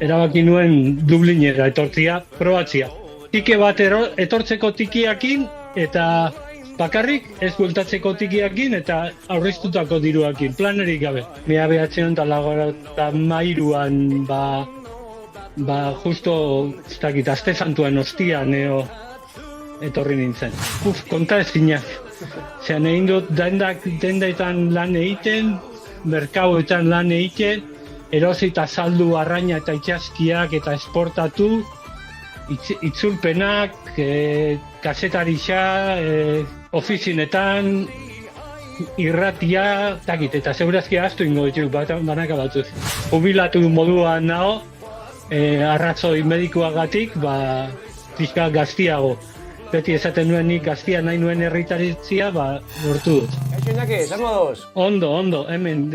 Erabaki nuen Dublinera etortzia, probatzia. Tike bat etortzeko tikiakin eta bakarrik ez bueltatzeko tikiakin eta aurreztutako diruakin, planerik gabe. 1983an justo, ez dakit, aste santuan ostian etorri nintzen. Konta ezinak. Zeran egin dut dendetan lan egiten, merkauetan lan egiten, erosi eta saldu arraina eta itxaskiak eta esportatu, itzulpenak, kazetarixa, ofizinetan, irratia, takit, eta segurazki ahaztu ingo ditu, banaka batzuz. Jubilatu moduan nago, arrazoi medikuagatik, pixka gaztiago. Beti esaten nuen nik gaztia nahi nuen herritaritzia, lortu dut. Kaixo Iñaki, zer moduz? Ondo, hemen,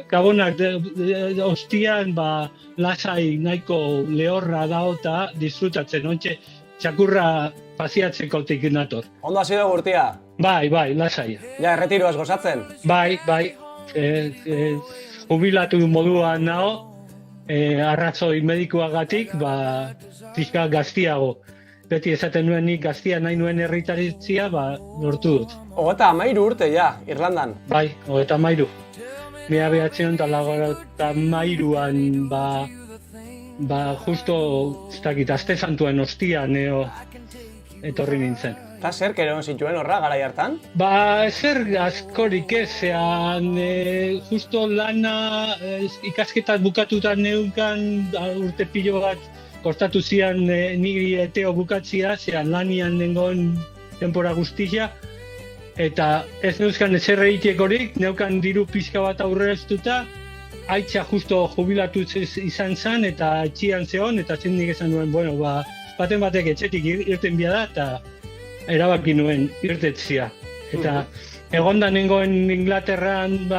gabonak ostian, lasai nahiko lehorra dao eta disfrutatzen, ontxe txakurra paziatzekotik nator. Ondo hasi dugu urtia? Bai, lasai. Ja, erretiroaz gozatzen? Bai, jubilatu moduan nago, arrazoi medikuagatik, pixka gaztiago. Beti esaten nuen nik gaztia nahi nuen herritaritzia, lortu dut. 33 urte, ja, Irlandan. Bai, 33. 1983an, justo, ez dakit, aste santuan ostian etorri nintzen. Eta zer keron zituen horra, garai hartan? Zer askorik ez, justo lana ikasketak bukatutan neukan urte pilo bat, kostatu zian niri eteo bukatzia, zean lanian nengoen denbora guztia, eta ez neuzkan ezer egitekorik, neukan diru pixka bat aurreztuta, aitza justo jubilatu izan zen eta etxian zehon, eta zindik esan nuen, baten batek etxetik irten bia da, eta erabaki nuen irtetzia. Eta egonda nengoen Inglaterran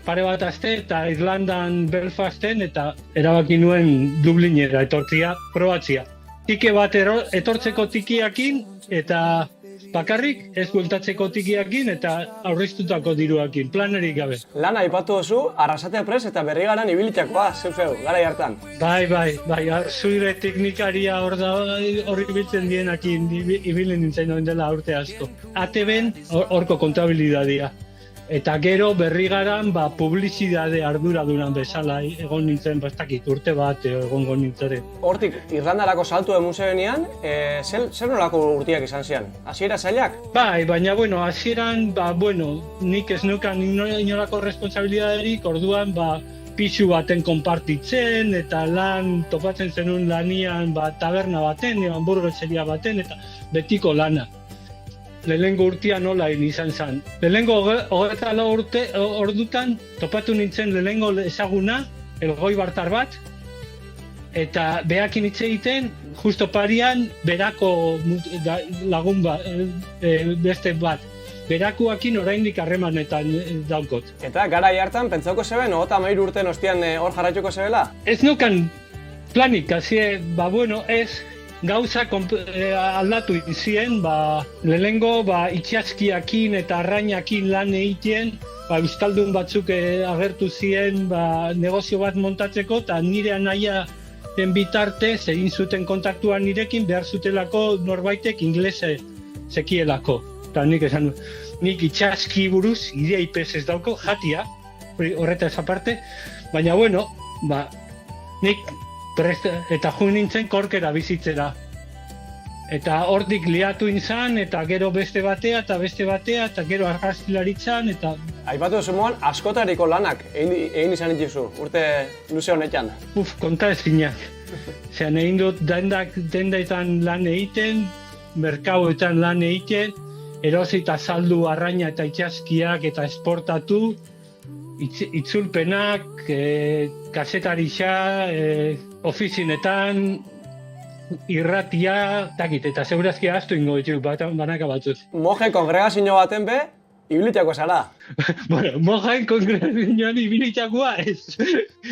pare bat aste eta Irlandan Belfasten eta erabaki nuen Dublinera etortzia, probatzia. Tike bat etortzeko tikiakin eta bakarrik ez bueltatzeko tikiakin eta aurreztutako diruakin, planerik gabe. Lana aipatu duzu, Arrasatea Press eta Berrigaran ibilitakoa, zeu, garai hartan. Bai, zuire teknikaria horri biltzen dienakin ibilin nintzen noen dela urte asko. ATB-en horko kontabilidadia. Eta gero Berrigaran publizidade arduradunan bezala egon nintzen, urte bat egongo nintzen. Hortik, Irlandarako saltu emun zebenean, zer nolako urtiak izan zian? Hasiera zailak? Bai, baina hasieran, nik ez nukan inolako responsabilidaderik, orduan pisu baten konpartitzen, eta lan topatzen zenun lanian taberna baten, hamburgueseria baten, eta betiko lana. Lehenengo urtia nola izan zen. Lehenengo 24 urte ordutan topatu nintzen lehenengo ezaguna, Elgoi Bartar bat, eta behakin hitz egiten, justo parian, berako lagun beste bat. Berakuakin oraindik harremanetan daukot. Eta garai hartan, pentsauko zeben, 33 urten ostian hor jarraituko zebela? Ez nukan planik, ez. Gauza aldatu izien, lehenengo itxaskiakin eta arrainakin lan egiten, euskaldun batzuk agertu ziren negozio bat montatzeko, eta nire anaia den bitartez egin zuten kontaktua nirekin, behar zutelako norbaitek inglese zekielako. Eta nik esan, nik itxaski buruz, idea ipez ez dauko, jatia, horretaz aparte, baina nik eta joan nintzen korkera bizitzera. Eta hortik liatu inzan, eta gero beste batea, eta gero argazkilaritzan, eta... Aipatu duzu moan, askotariko lanak egin izan dituzu, urte luze honetan. Konta ezinak. Zeran egin dut dendetan lan egiten, merkauetan lan egiten, erosi eta saldu arraina eta itxaskiak eta esportatu, itzulpenak, kazetarixa, ofizinetan, irratia, eta segurazki ahaztu ingo ditu, banaka batzuz. Moje kongregazio baten be, ibilitako zara? Mojen kongregazioan ibilitakoa ez.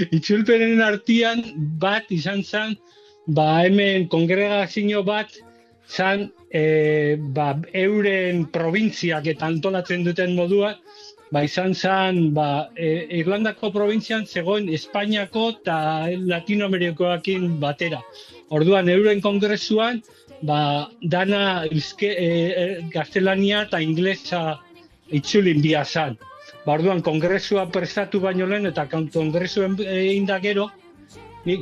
Itzulpenen artian bat izan zen, hemen kongregazio bat zan euren probintziak eta antolatzen duten modua, izan zen, Irlandako probintzian zegoen Espainiako eta Latinoamerikoakin batera. Orduan, euren kongresuan, dana gaztelania eta inglesa itzulin bia zen. Orduan, kongresua prestatu baino lehen eta kongresuen egin da gero,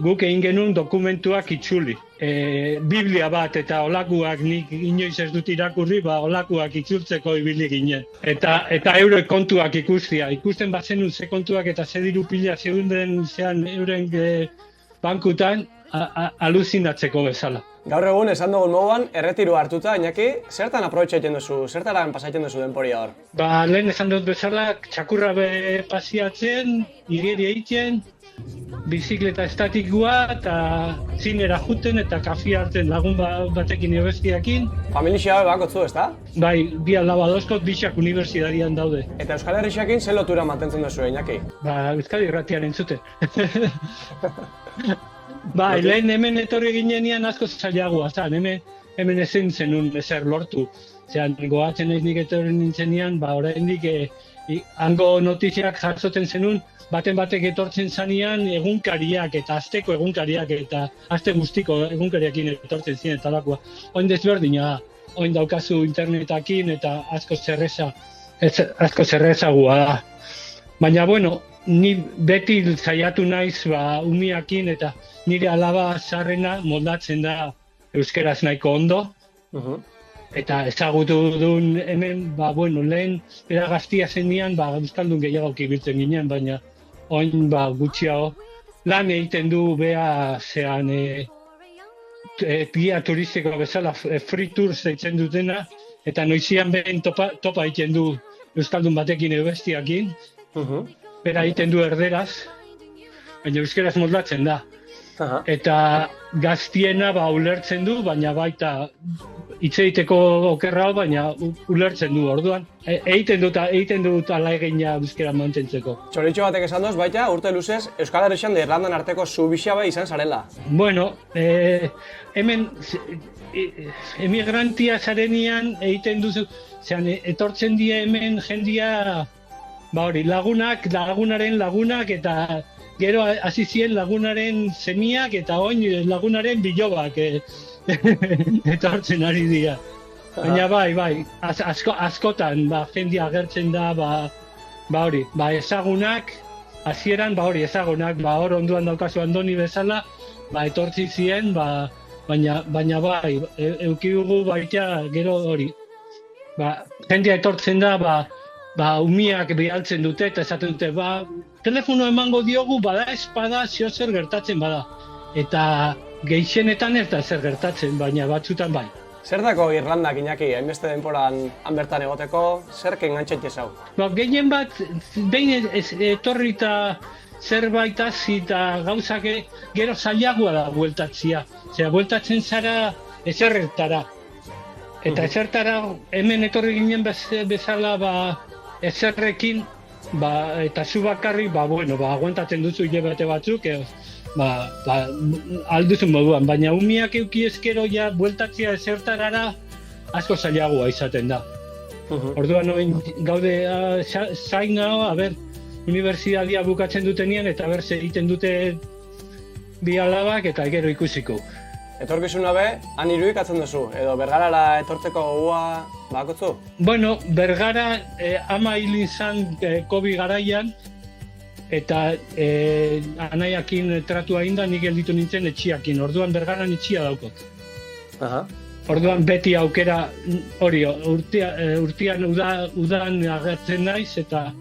guk egin genuen dokumentuak itzuli. Biblia bat eta olakuak nik inoiz ez dut irakurri, olakuak itzultzeko ibili ginen. Eta eure kontuak ikusten bazenun ze kontuak eta ze diru pila zeunden zean euren bankutan aluzinatzeko bezala. Gaur egun esan dugun moduan, erretiro hartuta, Iñaki, zertan aprobetxaiten duzu, zertaran pasaiten duzu denporia hor? Lehen esan dut bezala, txakurra pasiatzen, igeri egiten, bizikleta estatikoa eta zinera juten eta kafia hartzen lagun batekin ebestiakin. Familia bakotzu, ezta? Bai, bi alaba dozkot, bisak unibertsitarian daude. Eta Euskal Herrixekin ze lotura mantentzen duzu, Iñaki? Euskadi Irratian entzute. Lehen hemen etorri ginenean asko zailagoa zen, hemen ezin zenun ezer lortu. Zeran, goatzen ez nik etorri nintzenean, oraindik hango notiziak jasotzen zenun, baten batek etortzen zanean egunkariak eta asteko egunkariak eta aste guztiko egunkariakin etortzen ziren talakoa. Oin desberdina, oin daukazu internetakin eta asko zerrezagua da. Baina, ni beti saiatu naiz umiakin eta nire alaba zaharrena moldatzen da euskeraz nahiko ondo. Eta ezagutu duen hemen, lehen era gaztia zenean, euskaldun gehiago ibiltzen ginen, baina oin gutxiago lan egiten du bea zean guia turistiko bezala free tours deitzen dutena, eta noizian behin topa egiten du euskaldun batekin ebestiakin, bera egiten du erderaz, baina euskeraz moldatzen da. Eta gaztiena ulertzen du, baina baita hitz egiteko okerra, baina ulertzen du orduan. Egiten dut ala egina euskera mantentzeko. Txoritxo batek esan doz, baita urte luzez Euskal Herrixan da Irlandan arteko zubixabe izan zarela. Hemen emigrantia zarenean egiten duzu, etortzen die hemen jendia lagunaren lagunak eta gero hasi ziren lagunaren semiak eta oin lagunaren bilobak etortzen ari dira. Baina askotan jendia agertzen da, ezagunak, hasieran ezagunak, hor onduan daukazu Andoni bezala, etortzi ziren, baina euki dugu baita gero hori. Jendia etortzen da, umiak bialtzen dute eta esaten dute, telefono emango diogu, bada espada, zio zer gertatzen bada. Eta gehienetan ez da zer gertatzen, baina batzutan bai. Zer dako Irlandak, Iñaki, hainbeste denporan han bertan egoteko, zer engantzaitu zau? Gehien bat, behin etorri eta zerbait hasi eta gauzak gero zailagoa da bueltatzia. Bueltatzen zara ezerretara. Eta ezertara hemen etorri ginen bezala ezerrekin, eta zu bakarrik, aguantatzen duzu hilabete batzuk, alduzun moduan, baina umiak euki ezkero bueltatzea ezertarara asko zailagoa izaten da. Orduan gaude zain gau, unibertsitatea bukatzen dutenean eta zer egiten dute bi alabak eta gero ikusiko. Etorkizuna han irudikatzen duzu, edo Bergarara etortzeko gogoa bakotzu? Bergara ama hilin zan COVID garaian, eta anaiakin tratua inda nik gelditu nintzen etxiakin, orduan Bergaran etxia daukot. Orduan beti aukera hori, urtean udan agertzen naiz eta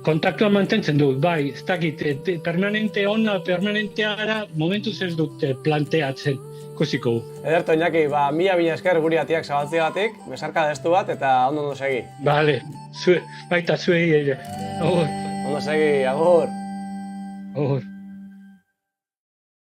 kontaktua mantentzen dut, ez dakit, permanente ona, permanentea gara, momentuz ez dut planteatzen, ikusiko. Ederto, Iñaki, mila esker guri atiak zabaltziagatik, besarka destu bat eta ondo segi. Baita zuei ere, agur. Ondo segi, agur. Agur.